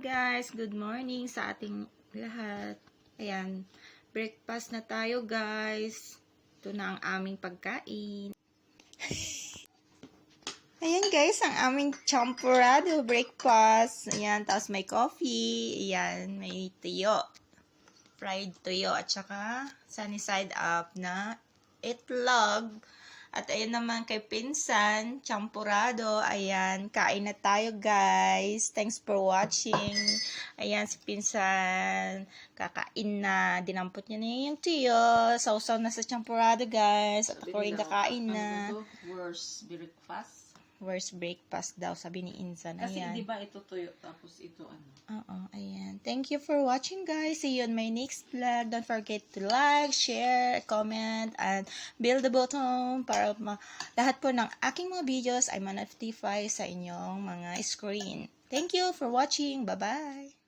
guys, good morning sa ating lahat. Ayan, breakfast na tayo guys. Ito na ang aming pagkain. Ayan guys, ang aming champurrado breakfast. Ayan, tapos may coffee. Ayan, may tuyo. Fried tuyo at saka sunny side up na itlog. At ayan naman kay Pinsan, champurrado. Ayan, kain na tayo guys. Thanks for watching. Ayan si Pinsan, kakain na. Dinampot niya na yung tuyo. Sausaw na sa champurrado guys. At ako rin kakain na. Worst breakfast. Worst breakfast daw, sabi ni Insan. Kasi Ayan. di ba ito tuyo, tapos ito ano. Oo, ayan. Thank you for watching guys. See you on my next vlog. Don't forget to like, share, comment, and bell the button para lahat po ng aking mga videos ay ma-notify sa inyong mga screen. Thank you for watching. Bye-bye!